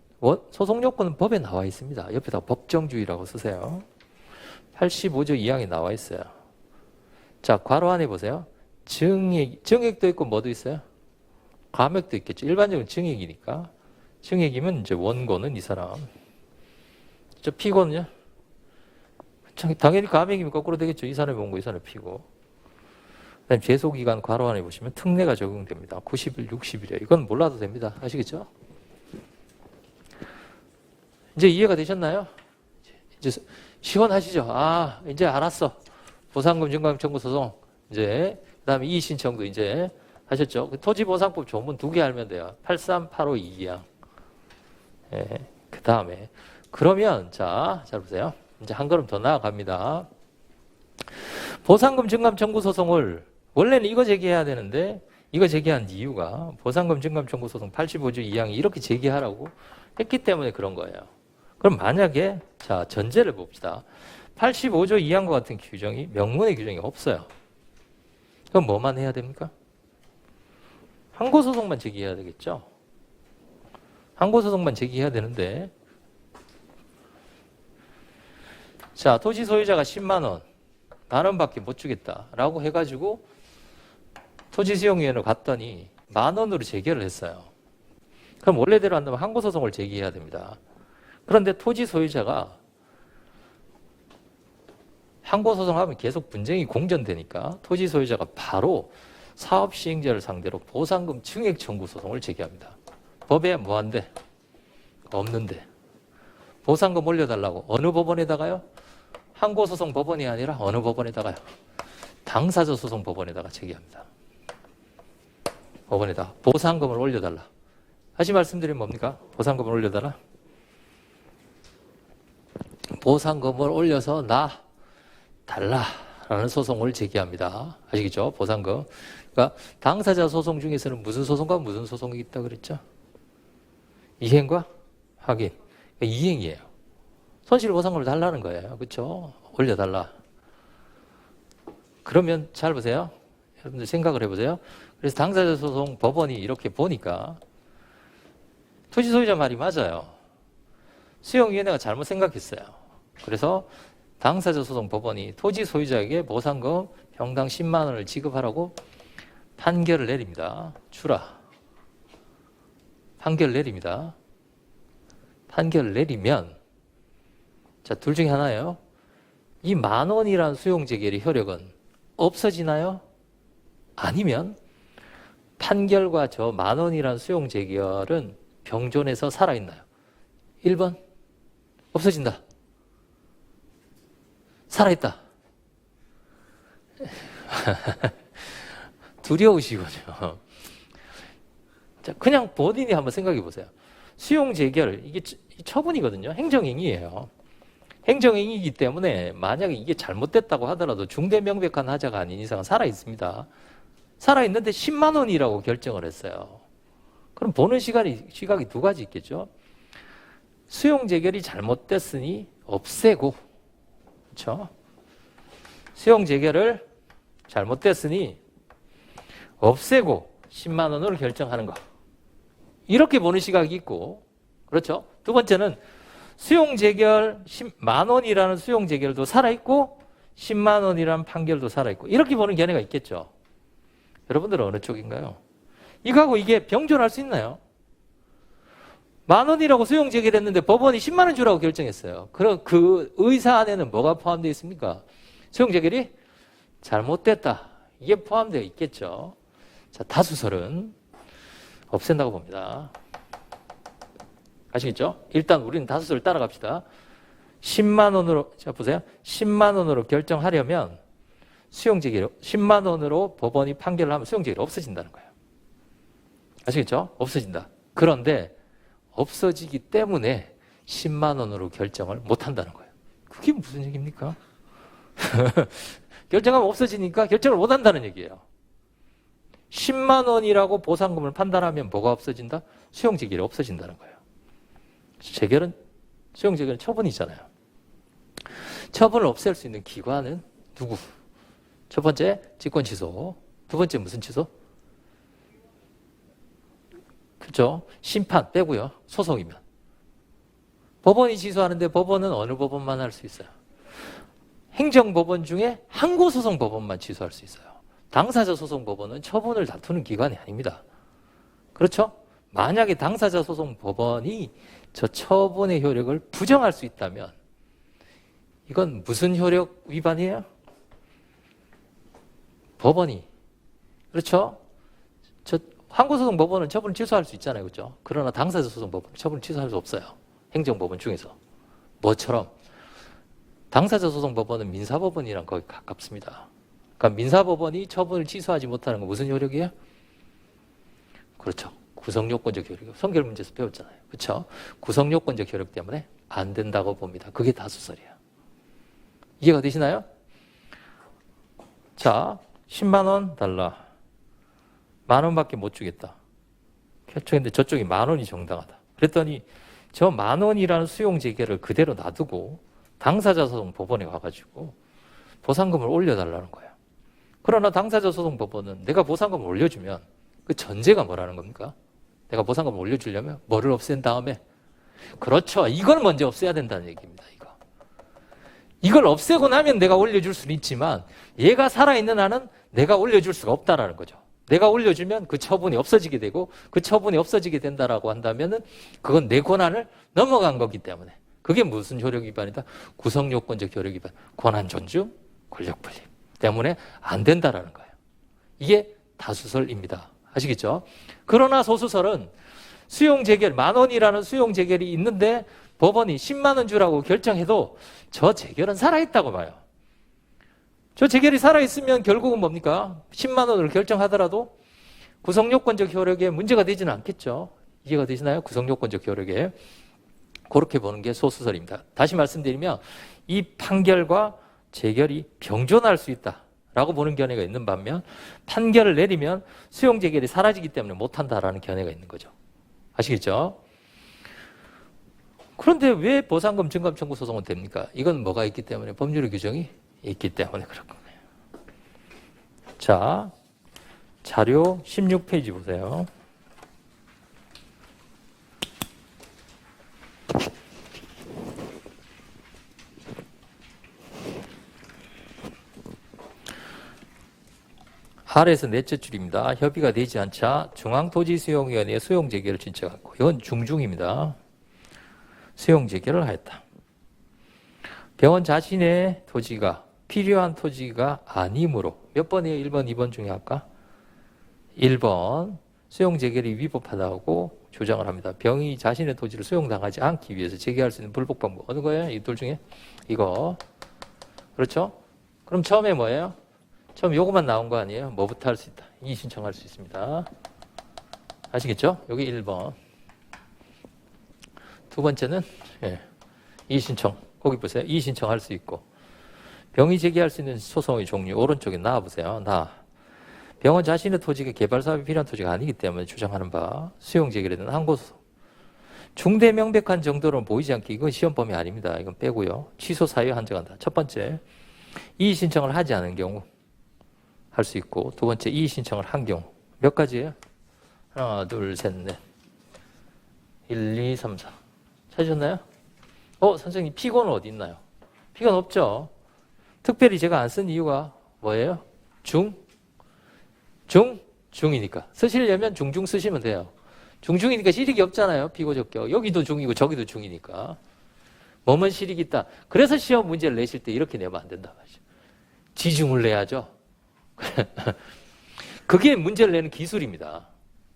소송요건은 법에 나와 있습니다. 옆에다 법정주의라고 쓰세요. 85조 2항에 나와 있어요. 자, 괄호 안에 보세요. 증액도 있고 뭐도 있어요? 감액도 있겠죠. 일반적으로 증액이니까. 증액이면 이제 원고는 이 사람. 저 피고는요? 당연히 감액이면 거꾸로 되겠죠. 이 사람이 원고, 이 사람이 피고. 그다음 제소기간 괄호 안에 보시면 특례가 적용됩니다. 90일, 60일이에요. 이건 몰라도 됩니다. 아시겠죠? 이제 이해가 되셨나요? 이제 시원하시죠? 아, 이제 알았어. 보상금 증감 청구 소송. 이제 그다음에 이의 신청도 이제 하셨죠? 토지보상법 조문 2개 알면 돼요. 83, 85, 2항. 예, 그다음에 그러면 잘 보세요. 이제 한 걸음 더 나아갑니다. 보상금 증감 청구 소송을 원래는 이거 제기해야 되는데 이거 제기한 이유가 보상금 증감 청구 소송 85조 2항이 이렇게 제기하라고 했기 때문에 그런 거예요. 그럼 만약에 전제를 봅시다. 85조 2항과 같은 규정이 명문의 규정이 없어요. 그럼 뭐만 해야 됩니까? 항고소송만 제기해야 되겠죠. 항고소송만 제기해야 되는데 토지 소유자가 10만 원, 만 원밖에 못 주겠다라고 해가지고 토지수용위원회로 갔더니 만 원으로 재결을 했어요. 그럼 원래대로 한다면 항고소송을 제기해야 됩니다. 그런데 토지 소유자가 항고소송하면 계속 분쟁이 공전되니까 토지 소유자가 바로 사업시행자를 상대로 보상금 증액 청구 소송을 제기합니다. 법에 뭐한데? 없는데. 보상금 올려달라고 어느 법원에다가요? 항고소송 법원이 아니라 어느 법원에다가요? 당사자 소송 법원에다가 제기합니다. 법원에다 보상금을 올려달라. 다시 말씀드리면 뭡니까? 보상금을 올려달라. 보상금을 올려서 나 달라라는 소송을 제기합니다. 아시겠죠? 보상금. 그러니까 당사자 소송 중에서는 무슨 소송과 무슨 소송이 있다 그랬죠? 이행과 확인. 그러니까 이행이에요. 손실보상금을 달라는 거예요. 그렇죠? 올려달라. 그러면 잘 보세요. 여러분들 생각을 해보세요. 그래서 당사자 소송 법원이 이렇게 보니까 토지 소유자 말이 맞아요. 수용위원회가 잘못 생각했어요. 그래서 당사자 소송 법원이 토지 소유자에게 보상금 평당 10만 원을 지급하라고 판결을 내립니다. 주라. 판결을 내립니다. 판결을 내리면 자, 둘 중에 하나예요. 이 10,000원이라는 수용재결의 효력은 없어지나요? 아니면 판결과 저 10,000원이라는 수용재결은 병존해서 살아있나요? 1번 없어진다. 살아있다. 두려우시군요. 자, 그냥 본인이 한번 생각해 보세요. 수용재결, 이게 처분이거든요. 행정행위예요. 행정행위이기 때문에 만약에 이게 잘못됐다고 하더라도 중대명백한 하자가 아닌 이상은 살아있습니다. 살아있는데 10만 원이라고 결정을 했어요. 그럼 보는 시각이 두 가지 있겠죠. 수용재결이 잘못됐으니 없애고, 그렇죠? 수용재결을 잘못됐으니 없애고 10만 원으로 결정하는 거. 이렇게 보는 시각이 있고, 그렇죠? 두 번째는 수용재결 10만 원이라는 수용재결도 살아있고 10만 원이라는 판결도 살아있고 이렇게 보는 견해가 있겠죠. 여러분들은 어느 쪽인가요? 이거하고 이게 병존할 수 있나요? 10,000원이라고 수용재결했는데 법원이 10만 원 주라고 결정했어요. 그럼 그 의사 안에는 뭐가 포함되어 있습니까? 수용재결이 잘못됐다. 이게 포함되어 있겠죠. 자, 다수설은 없앤다고 봅니다. 아시겠죠? 일단 우리는 다수설을 따라갑시다. 10만 원으로, 자, 보세요. 10만 원으로 결정하려면 수용재결, 10만 원으로 법원이 판결을 하면 수용재결이 없어진다는 거예요. 아시겠죠? 없어진다. 그런데 없어지기 때문에 10만 원으로 결정을 못 한다는 거예요. 그게 무슨 얘기입니까? 결정하면 없어지니까 결정을 못 한다는 얘기예요. 10만 원이라고 보상금을 판단하면 뭐가 없어진다? 수용재결이 없어진다는 거예요. 수용재결은 처분이잖아요. 처분을 없앨 수 있는 기관은 누구? 첫 번째, 직권 취소. 두 번째, 무슨 취소? 그렇죠? 심판 빼고요. 소송이면. 법원이 취소하는데 법원은 어느 법원만 할 수 있어요? 행정법원 중에 항고소송법원만 취소할 수 있어요. 당사자 소송법원은 처분을 다투는 기관이 아닙니다. 그렇죠? 만약에 당사자 소송법원이 저 처분의 효력을 부정할 수 있다면 이건 무슨 효력 위반이에요? 법원이. 그렇죠? 저 항고소송법원은 처분을 취소할 수 있잖아요. 그렇죠? 그러나 당사자 소송법원은 처분을 취소할 수 없어요. 행정법원 중에서. 뭐처럼? 당사자 소송법원은 민사법원이랑 거의 가깝습니다. 그러니까 민사법원이 처분을 취소하지 못하는 건 무슨 효력이에요? 그렇죠. 구성요건적 효력. 선결 문제에서 배웠잖아요. 그렇죠? 구성요건적 효력 때문에 안 된다고 봅니다. 그게 다수설이에요. 이해가 되시나요? 자, 10만 원 달라. 10,000원밖에 못 주겠다. 결정했는데 저쪽이 10,000원이 정당하다. 그랬더니 저 10,000원이라는 수용재결을 그대로 놔두고 당사자 소송 법원에 가가지고 보상금을 올려달라는 거예요. 그러나 당사자 소송 법원은 내가 보상금을 올려주면 그 전제가 뭐라는 겁니까? 내가 보상금을 올려주려면 뭐를 없앤 다음에 그렇죠. 이걸 먼저 없애야 된다는 얘기입니다. 이걸 없애고 나면 내가 올려줄 수는 있지만 얘가 살아있는 한은 내가 올려줄 수가 없다라는 거죠. 내가 올려주면 그 처분이 없어지게 되고 그 처분이 없어지게 된다라고 한다면은 그건 내 권한을 넘어간 거기 때문에 그게 무슨 효력 위반이다? 구성요건적 효력 위반, 권한 존중, 권력 분립 때문에 안 된다라는 거예요. 이게 다수설입니다. 아시겠죠? 그러나 소수설은 수용재결, 10,000원이라는 수용재결이 있는데 법원이 10만 원 주라고 결정해도 저 재결은 살아있다고 봐요. 저 재결이 살아있으면 결국은 뭡니까? 10만 원으로 결정하더라도 구성요건적 효력에 문제가 되지는 않겠죠. 이해가 되시나요? 구성요건적 효력에. 그렇게 보는 게 소수설입니다. 다시 말씀드리면 이 판결과 재결이 병존할 수 있다라고 보는 견해가 있는 반면 판결을 내리면 수용 재결이 사라지기 때문에 못한다라는 견해가 있는 거죠. 아시겠죠? 그런데 왜 보상금 증감 청구 소송은 됩니까? 이건 뭐가 있기 때문에 법률의 규정이 있기 때문에 그렇거든요. 자, 자료 16페이지 보세요. 아래에서 넷째 줄입니다. 협의가 되지 않자 중앙토지수용위원회에 수용재개를 신청했고 이건 중중입니다. 수용재개를 하였다. 병원 자신의 토지가 필요한 토지가 아니므로 몇 번이에요? 1번, 2번 중에 할까? 1번 수용재개를 위법하다고 주장을 합니다. 병이 자신의 토지를 수용당하지 않기 위해서 재개할 수 있는 불법 방법 어느 거예요? 이 둘 중에? 이거 그렇죠? 그럼 처음에 뭐예요? 처음 요거만 나온 거 아니에요? 뭐부터 할 수 있다? 이의 신청할 수 있습니다. 아시겠죠? 여기 1번. 두 번째는 이의 신청. 거기 보세요. 이의 신청할 수 있고. 병이 제기할 수 있는 소송의 종류 오른쪽에 나와보세요. 병원 자신의 토지가 개발 사업이 필요한 토지가 아니기 때문에 주장하는 바 수용 제기를 되는 항고소송. 중대 명백한 정도로는 보이지 않게 이건 시험 범위 아닙니다. 이건 빼고요. 취소 사유에 한정한다. 첫 번째, 이의 신청을 하지 않은 경우 할 수 있고 두 번째 이의 신청을 한 경우 몇 가지예요? 하나, 둘, 셋, 넷 1, 2, 3, 4 찾으셨나요? 선생님 피고는 어디 있나요? 피고는 없죠. 특별히 제가 안 쓴 이유가 뭐예요? 중이니까 쓰시려면 중중 쓰시면 돼요. 중이니까 실익이 없잖아요. 피고 적격 여기도 중이고 저기도 중이니까 뭐면 실익이 있다. 그래서 시험 문제를 내실 때 이렇게 내면 안 된다 말이죠. 지중을 내야죠. 그게 문제를 내는 기술입니다.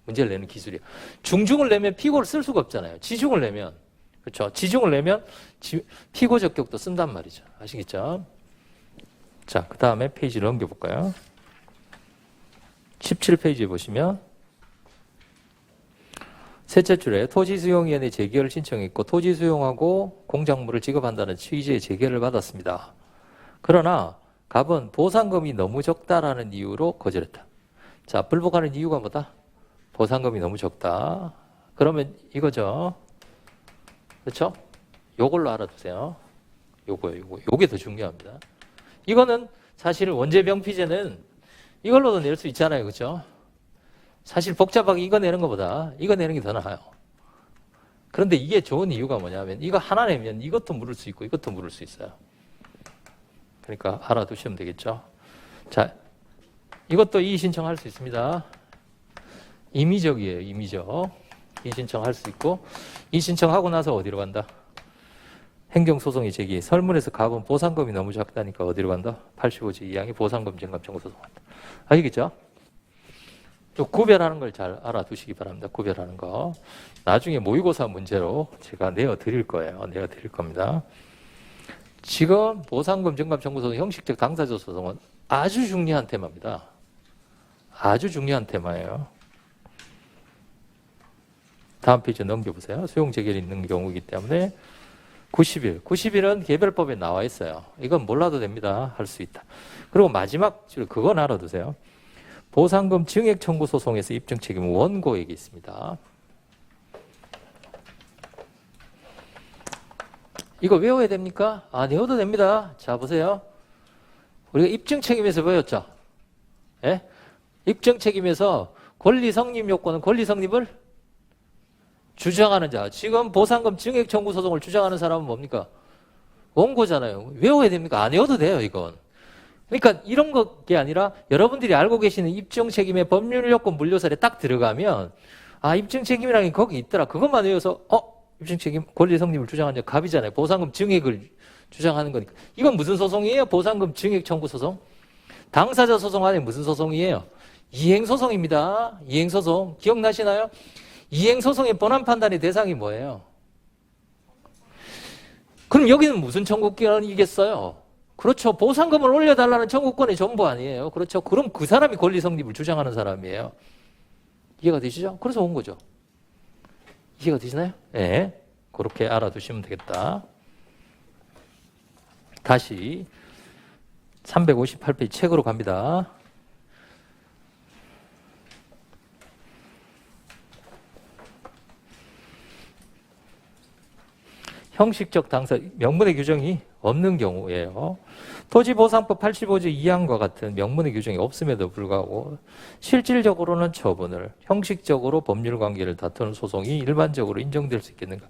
문제를 내는 기술이에요. 중중을 내면 피고를 쓸 수가 없잖아요. 지중을 내면 그렇죠. 지중을 내면 피고 적격도 쓴단 말이죠. 아시겠죠? 자, 그 다음에 페이지를 넘겨볼까요? 17페이지에 보시면 셋째 줄에 토지수용위원회 재개를 신청했고 토지 수용하고 공작물을 지급한다는 취지의 재개를 받았습니다. 그러나 갑은 보상금이 너무 적다라는 이유로 거절했다. 자, 불복하는 이유가 뭐다? 보상금이 너무 적다. 그러면 이거죠. 그렇죠? 요걸로 알아두세요. 요게 더 중요합니다. 이거는 사실 원죄병피제는 이걸로도 낼 수 있잖아요. 그렇죠? 사실 복잡하게 이거 내는 것보다 이거 내는 게 더 나아요. 그런데 이게 좋은 이유가 뭐냐면 이거 하나 내면 이것도 물을 수 있고 이것도 물을 수 있어요. 그러니까 알아두시면 되겠죠. 자, 이것도 이의 신청할 수 있습니다. 임의적이에요. 임의적. 이의 신청할 수 있고 이의 신청하고 나서 어디로 간다? 행정소송이 제기. 설문에서 갑은 보상금이 너무 작다니까 어디로 간다? 85조 2항이 보상금 증감 청구 소송한다. 아시겠죠? 좀 구별하는 걸 잘 알아두시기 바랍니다. 구별하는 거. 나중에 모의고사 문제로 제가 내어드릴 거예요. 내어드릴 겁니다. 지금 보상금 증감 청구 소송 형식적 당사자 소송은 아주 중요한 테마입니다. 아주 중요한 테마예요. 다음 페이지 넘겨보세요. 수용 재결이 있는 경우이기 때문에 90일. 90일은 개별법에 나와 있어요. 이건 몰라도 됩니다. 할 수 있다. 그리고 마지막 줄 그건 알아두세요. 보상금 증액 청구 소송에서 입증 책임은 원고에게 있습니다. 이거 외워야 됩니까? 안 외워도 됩니다. 자, 보세요. 우리가 입증 책임에서 배웠죠? 예? 입증 책임에서 권리 성립 요건은 권리 성립을 주장하는 자. 지금 보상금 증액 청구 소송을 주장하는 사람은 뭡니까? 원고잖아요. 외워야 됩니까? 안 외워도 돼요, 이건. 그러니까 이런 게 아니라 여러분들이 알고 계시는 입증 책임의 법률 요건 물료설에 딱 들어가면 입증 책임이라는 게 거기 있더라. 그것만 외워서 입증 책임 권리 성립을 주장하는 자 갑이잖아요. 보상금 증액을 주장하는 거니까. 이건 무슨 소송이에요? 보상금 증액 청구 소송. 당사자 소송 안에 무슨 소송이에요? 이행소송입니다. 이행소송. 기억나시나요? 이행소송의 본안 판단의 대상이 뭐예요? 그럼 여기는 무슨 청구권이겠어요? 그렇죠. 보상금을 올려달라는 청구권의 전부 아니에요. 그렇죠. 그럼 그 사람이 권리 성립을 주장하는 사람이에요. 이해가 되시죠? 그래서 온 거죠. 이해가 되시나요? 네. 그렇게 알아두시면 되겠다. 다시 358페이지 책으로 갑니다. 형식적 당사, 명문의 규정이 없는 경우예요. 토지보상법 85조 2항과 같은 명문의 규정이 없음에도 불구하고 실질적으로는 처분을, 형식적으로 법률관계를 다투는 소송이 일반적으로 인정될 수 있겠는가.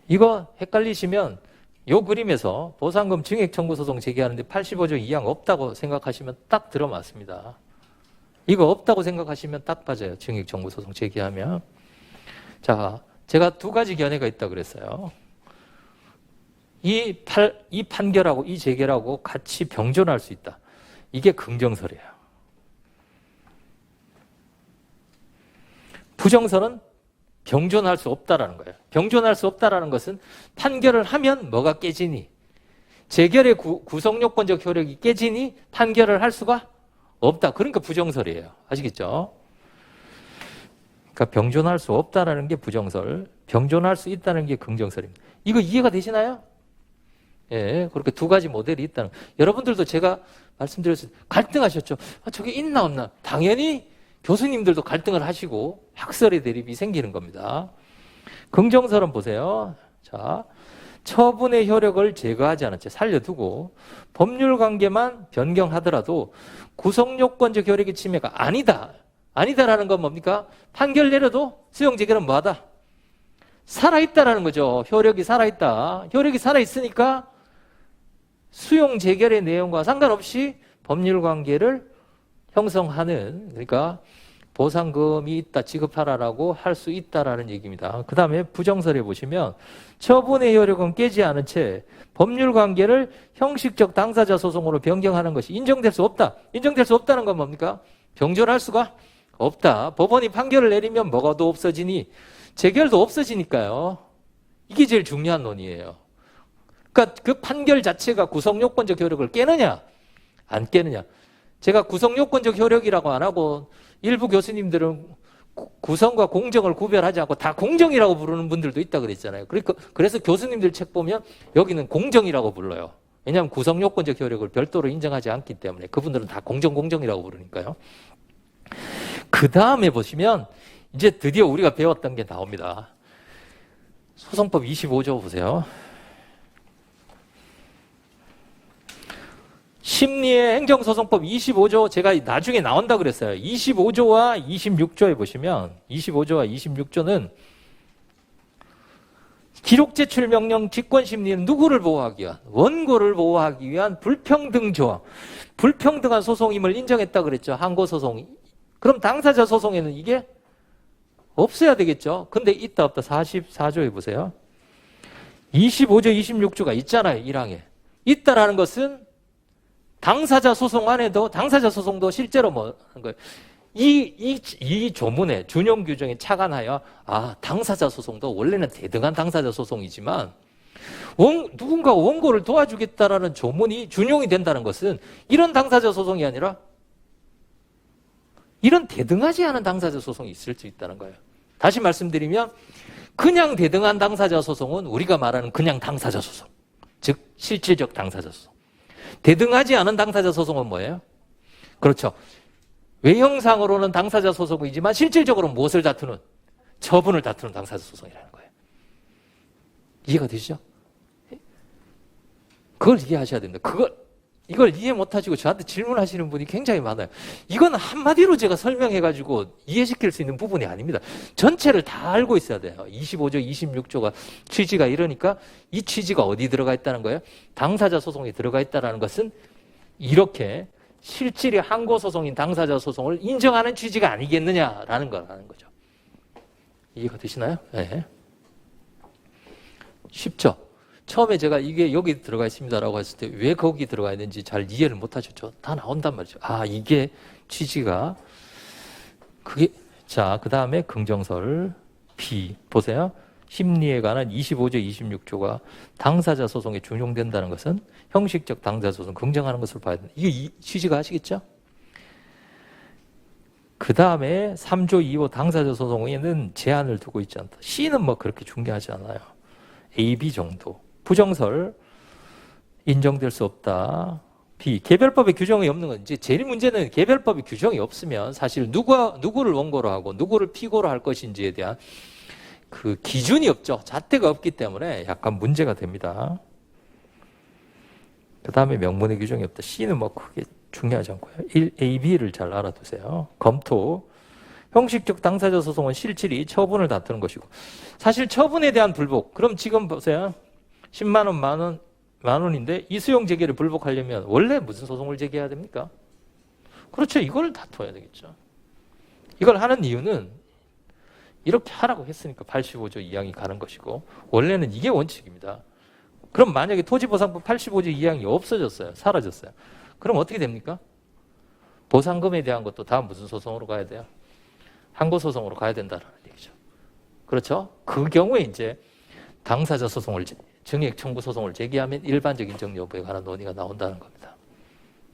이거 헷갈리시면 요 그림에서 보상금 증액 청구 소송 제기하는데 85조 2항 없다고 생각하시면 딱 들어맞습니다. 이거 없다고 생각하시면 딱 맞아요. 증액 청구 소송 제기하면. 자, 제가 두 가지 견해가 있다 그랬어요. 이 판결하고 이 재결하고 같이 병존할 수 있다. 이게 긍정설이에요. 부정설은 병존할 수 없다라는 거예요. 병존할 수 없다라는 것은 판결을 하면 뭐가 깨지니, 재결의 구성요건적 효력이 깨지니 판결을 할 수가 없다. 그러니까 부정설이에요. 아시겠죠? 그러니까 병존할 수 없다라는 게 부정설, 병존할 수 있다는 게 긍정설입니다. 이거 이해가 되시나요? 예, 그렇게 두 가지 모델이 있다는. 여러분들도 제가 말씀드렸을 때 갈등하셨죠? 저게 있나 없나? 당연히 교수님들도 갈등을 하시고 학설의 대립이 생기는 겁니다. 긍정설은 보세요. 자, 처분의 효력을 제거하지 않은 채 살려두고 법률 관계만 변경하더라도 구성요건적 효력의 침해가 아니다. 아니다라는 건 뭡니까? 판결 내려도 수용 재결은 뭐하다? 살아있다라는 거죠. 효력이 살아있다. 효력이 살아있으니까 수용 재결의 내용과 상관없이 법률 관계를 형성하는, 그러니까 보상금이 있다, 지급하라라고 할 수 있다라는 얘기입니다. 그 다음에 부정설에 보시면 처분의 효력은 깨지 않은 채 법률 관계를 형식적 당사자 소송으로 변경하는 것이 인정될 수 없다. 인정될 수 없다는 건 뭡니까? 병존할 수가 없다. 법원이 판결을 내리면 뭐가도 없어지니 재결도 없어지니까요. 이게 제일 중요한 논의예요. 그러니까 그 판결 자체가 구성요건적 효력을 깨느냐 안 깨느냐. 제가 구성요건적 효력이라고 안 하고 일부 교수님들은 구성과 공정을 구별하지 않고 다 공정이라고 부르는 분들도 있다 그랬잖아요. 그래서 교수님들 책 보면 여기는 공정이라고 불러요. 왜냐하면 구성요건적 효력을 별도로 인정하지 않기 때문에 그분들은 다 공정이라고 부르니까요. 그 다음에 보시면 이제 드디어 우리가 배웠던 게 나옵니다. 소송법 25조 보세요. 심리의 행정소송법 25조 제가 나중에 나온다 그랬어요. 25조와 26조에 보시면 25조와 26조는 기록제출명령 직권심리는 누구를 보호하기 위한, 원고를 보호하기 위한 불평등 조항, 불평등한 소송임을 인정했다 그랬죠. 항고소송이. 그럼 당사자 소송에는 이게 없어야 되겠죠. 근데 있다 없다 44조에 보세요. 25조 26조가 있잖아요. 1항에. 있다라는 것은 당사자 소송 안에도 당사자 소송도 실제로 뭐 하는 거예요. 이 조문에 준용 규정에 착안하여 당사자 소송도 원래는 대등한 당사자 소송이지만 누군가 원고를 도와주겠다라는 조문이 준용이 된다는 것은 이런 당사자 소송이 아니라 이런 대등하지 않은 당사자 소송이 있을 수 있다는 거예요. 다시 말씀드리면 그냥 대등한 당사자 소송은 우리가 말하는 그냥 당사자 소송, 즉 실질적 당사자 소송. 대등하지 않은 당사자 소송은 뭐예요? 그렇죠. 외형상으로는 당사자 소송이지만 실질적으로 무엇을 다투는? 처분을 다투는 당사자 소송이라는 거예요. 이해가 되시죠? 그걸 이해하셔야 됩니다. 이걸 이해 못하시고 저한테 질문하시는 분이 굉장히 많아요. 이건 한마디로 제가 설명해가지고 이해시킬 수 있는 부분이 아닙니다. 전체를 다 알고 있어야 돼요. 25조, 26조가 취지가 이러니까 이 취지가 어디 들어가 있다는 거예요? 당사자 소송에 들어가 있다는 것은 이렇게 실질의 항고소송인 당사자 소송을 인정하는 취지가 아니겠느냐라는 거라는 거죠. 이해가 되시나요? 네. 쉽죠? 처음에 제가 이게 여기 들어가 있습니다라고 했을 때 왜 거기 들어가 있는지 잘 이해를 못 하셨죠? 다 나온단 말이죠. 이게 취지가 자, 그 다음에 긍정설 B 보세요. 심리에 관한 25조 26조가 당사자 소송에 준용된다는 것은 형식적 당사자 소송 긍정하는 것을 봐야 된다. 이게 이 취지가 아시겠죠? 그 다음에 3조 2호 당사자 소송에는 제한을 두고 있지 않다. C는 뭐 그렇게 중요하지 않아요. A, B 정도. 부정설 인정될 수 없다. B. 개별법에 규정이 없는 건 이제 제일 문제는 개별법에 규정이 없으면 사실 누구를 원고로 하고 누구를 피고로 할 것인지에 대한 그 기준이 없죠. 잣대가 없기 때문에 약간 문제가 됩니다. 그 다음에 명문의 규정이 없다. C는 뭐 크게 중요하지 않고요. 1, A, B를 잘 알아두세요. 검토. 형식적 당사자 소송은 실질이 처분을 다투는 것이고 사실 처분에 대한 불복. 그럼 지금 보세요. 10만 원, 만 원인데 이수용 재개를 불복하려면 원래 무슨 소송을 제기해야 됩니까? 그렇죠. 이걸 다퉈야 되겠죠. 이걸 하는 이유는 이렇게 하라고 했으니까 85조 2항이 가는 것이고 원래는 이게 원칙입니다. 그럼 만약에 토지보상법 85조 2항이 없어졌어요. 사라졌어요. 그럼 어떻게 됩니까? 보상금에 대한 것도 다 무슨 소송으로 가야 돼요? 항고소송으로 가야 된다는 얘기죠. 그렇죠? 그 경우에 이제 당사자 소송을 증액 청구 소송을 제기하면 일반적 인정 여부에 관한 논의가 나온다는 겁니다.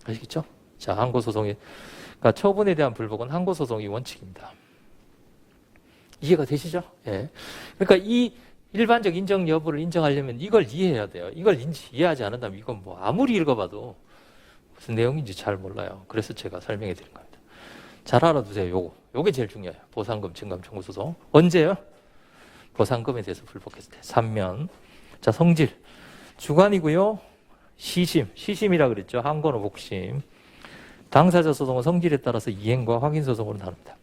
아시겠죠? 자, 항고소송이 그러니까 처분에 대한 불복은 항고소송이 원칙입니다. 이해가 되시죠? 예. 그러니까 이 일반적 인정 여부를 인정하려면 이걸 이해해야 돼요. 이걸 이해하지 않는다면 이건 뭐 아무리 읽어봐도 무슨 내용인지 잘 몰라요. 그래서 제가 설명해 드린 겁니다. 잘 알아두세요. 요게 제일 중요해요. 보상금 증감 청구 소송. 언제요? 보상금에 대해서 불복했을 때. 3면. 자, 성질. 주관이고요. 시심이라 그랬죠. 항고는 복심. 당사자 소송은 성질에 따라서 이행과 확인 소송으로 나눕니다.